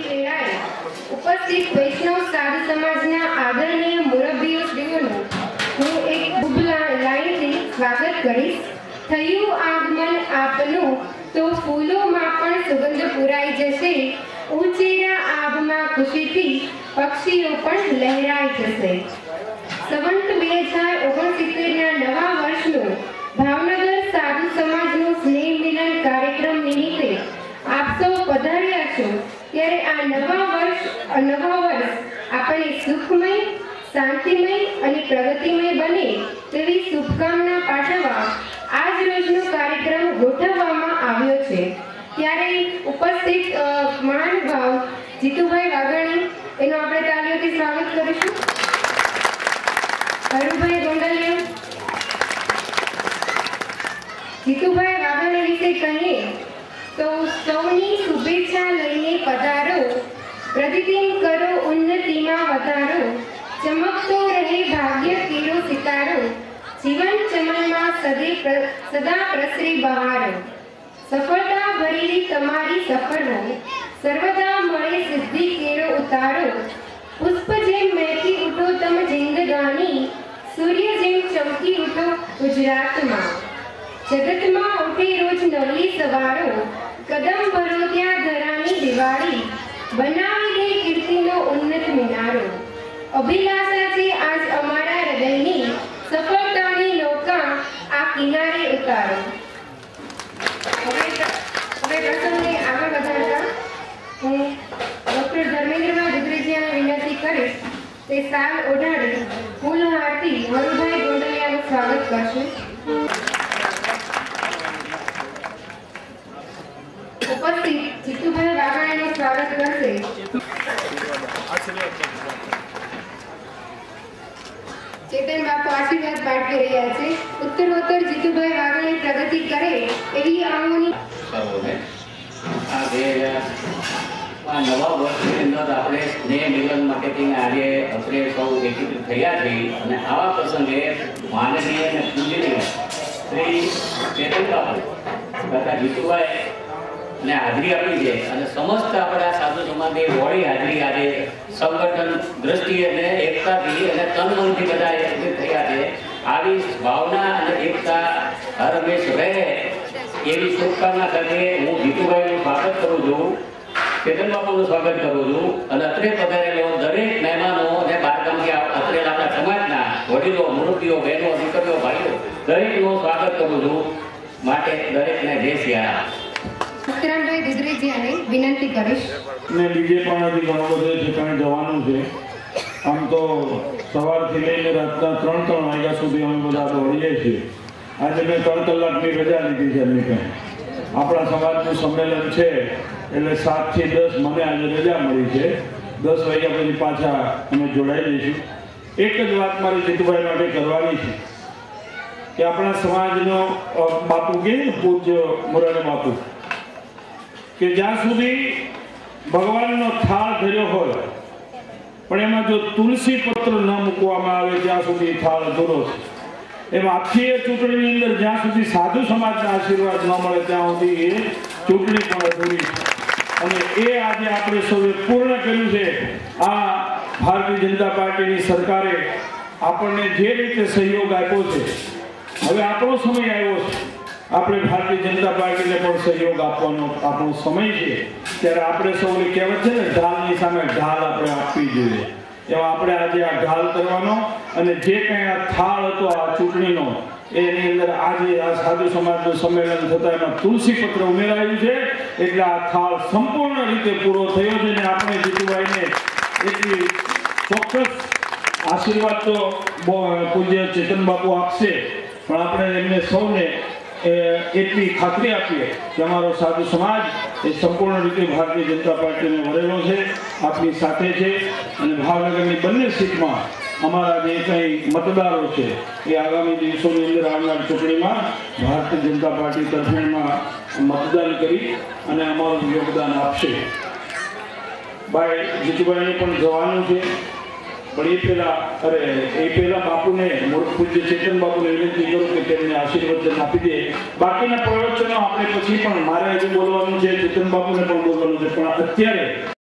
વેળાએ ઉપસ્થિત વૈષ્ણવ સાધુ સમાજના આદરણીય મુરબ્બીઓ શ્રીઓનું હું એક ખૂબ લાઈનથી સ્વાગત કરીશ। થયું આગમન આપનું તો ફૂલોમાં પણ સુગંધ પુરાઈ જશે, ઊંચેરા આભમાં ખુશીથી પક્ષીઓ પણ લહેરાઈ જશે। સંવંત 2069ના નવા વર્ષનું ભાવનગર સાધુ સમાજનું સ્નેહ મિલન કાર્યક્રમ નિમિત્તે આપ સૌ પધાર્યા છો, ત્યારે આ નવા વર્ષ આપણે સુખમય, શાંતિમય અને પ્રગતિમય બને તેવી શુભકામના પાઠવવા આજ રોજનો કાર્યક્રમ ગોઠવવામાં આવ્યો છે। ત્યારે ઉપસ્થિત મહાનુભાવ જીતુભાઈ વાઘાણી, એનું આપણે તાળીઓથી સ્વાગત કરીશું। હરુભાઈ ગોંડલિયા, જીતુભાઈ વાઘાણી વિશે કહીએ તો સૌની શુભેચ્છા લઈને પધારો, પ્રતિદિન કરો ઉન્નતિમાં વધારો, ચમકતો રહે ભાગ્ય કેરો સિતારો, જીવન ચમનમાં સદા પ્રસરે બહારો, સફળતા ભરેલી તમારી સફર હો, સર્વદા મળે સિદ્ધિ કેરો ઉતારો, પુષ્પ જેમ મહેકી ઉઠો તમ જિંદગાની, સૂર્ય જેમ ચમકી ઉઠો ગુજરાતમાં, જગતમાં ઉઠે રોજ નવલી સવારો, કદમ ભરો ત્યાં ધરાની દિવાળી, બનાવી દે કીર્તિનો ઉન્નત મિનારો, અભિલાષા છે આજ અમારા હૃદયની, સફળતાની નૌકા આ કિનારે ઉતારો। હવે પ્રસંગને આગળ વધારતા હું ડૉક્ટર ધર્મેન્દ્રભાઈ દુધરેજિયાને વિનંતી કરીશ તે સાલ ઓઢાડી ફૂલહારથી હરુભાઈ ગોંડલિયાનું સ્વાગત કરશે। ઉપસ્થિત જીતુભાઈ વાઘાણીનું સ્વાગત કરશે ચેતન બાપુ આશીર્વાદ પાઠવી રહ્યા છે। ઉત્તરોત્તર જીતુભાઈ વાઘાણી પ્રગતિ કરે એવી આમોની નવા વર્ષની અંદર આપણે સ્નેહ મિલન માર્કેટિંગ આજે આપણે સૌ એકત્રિત થયા છીએ અને આવા પ્રસંગે માનનીય અને પૂજનીય શ્રી ચેતન બાપુ તથા જીતુભાઈ ને હાજરી આપી છે અને સમસ્ત આપણા સાધુ સમાજે વળી હાજરી આજે સંગઠન દ્રષ્ટિએ અને એકતાથી અને તન મનથી બધા એકત્રિત થયા છે। આવી ભાવના અને એકતા હર હંમેશ રહે એવી શુભકામના સાથે હું જીતુભાઈનું સ્વાગત કરું છું, ચેતન બાપુનું સ્વાગત કરું છું અને અત્રે પધારેલો દરેક મહેમાનો અને બહારગામથી અત્રે આપણા સમાજના વડીલો, મુરબ્બીઓ, બહેનો, દીકરીઓ, ભાઈઓ દરેકનું સ્વાગત કરું છું। માટે દરેકને જય સિયારામ। ઉત્તરાયણભાઈ દુધરેજિયાને વિનંતી કરીશ ને બીજે પણ હજી ઘણો બધો ઠેકાણે જવાનું છે। આમ તો સવારથી લઈને રાતના 3 વાગ્યા સુધી અમે બધા દોડીએ છીએ। આજે મેં 3 કલાકની રજા લીધી છે એમની પાસે। આપણા સમાજનું સંમેલન છે એટલે 7 થી 10 મને આજે રજા મળી છે। 10 વાગ્યા પછી પાછા અમે જોડાઈ જઈશું। એક જ વાત મારી જીતુભાઈ માટે કરવાની છે કે આપણા સમાજનો બાપુ કે પૂજ્ય મોરારી બાપુ કે જ્યાં સુધી ભગવાનનો થાળ ધર્યો હોય પણ એમાં જો તુલસી પત્ર ન મૂકવામાં આવે ત્યાં સુધી થાળ અધૂરો છે। એમ આખી ચૂંટણીની અંદર જ્યાં સુધી સાધુ સમાજના આશીર્વાદ ન મળે ત્યાં સુધી એ ચૂંટણી પણ અધૂરી છે અને એ આજે આપણે સૌએ પૂર્ણ કર્યું છે। આ ભારતીય જનતા પાર્ટીની સરકારે આપણને જે રીતે સહયોગ આપ્યો છે, હવે આપણો સમય આવ્યો છે આપણે ભારતીય જનતા પાર્ટીને પણ સહયોગ આપવાનો આપણો સમય છે। ત્યારે આપણે સૌને કહેવત છે ને, ઢાલની સામે ઢાલ આપણે આપવી જોઈએ। એમાં આપણે આજે આ ઢાલ કરવાનો અને જે કંઈ આ થાળ હતો આ ચૂંટણીનો એની અંદર આજે આ સાધુ સમાજનું સંમેલન થતા એમાં તુલસી પત્ર ઉમેરાયું છે એટલે આ થાળ સંપૂર્ણ રીતે પૂરો થયો છે અને આપણે જીતુભાઈને એટલી ચોક્કસ આશીર્વાદ તો પૂજ્ય ચેતન બાપુ આપશે પણ આપણે એમને સૌને એટલી ખાતરી આપીએ કે અમારો સાધુ સમાજ એ સંપૂર્ણ રીતે ભારતીય જનતા પાર્ટીને વરેલો છે, આપણી સાથે છે અને ભાવનગરની બંને સીટમાં અમારા જે કંઈ મતદારો છે એ આગામી દિવસોની અંદર આવનાર ચૂંટણીમાં ભારતીય જનતા પાર્ટી તરફેણમાં મતદાન કરી અને અમારું યોગદાન આપશે। ભાઈ જીતુભાઈને પણ જવાનું છે પણ એ પહેલા બાપુને પૂજ્ય ચેતન બાપુને વિનંતી કરું કે તેમને આશીર્વચન આપી દે। બાકીના પ્રવચનો આપણે પછી પણ મારે હજુ બોલવાનું છે, ચેતન બાપુને પણ બોલવાનું છે, પણ અત્યારે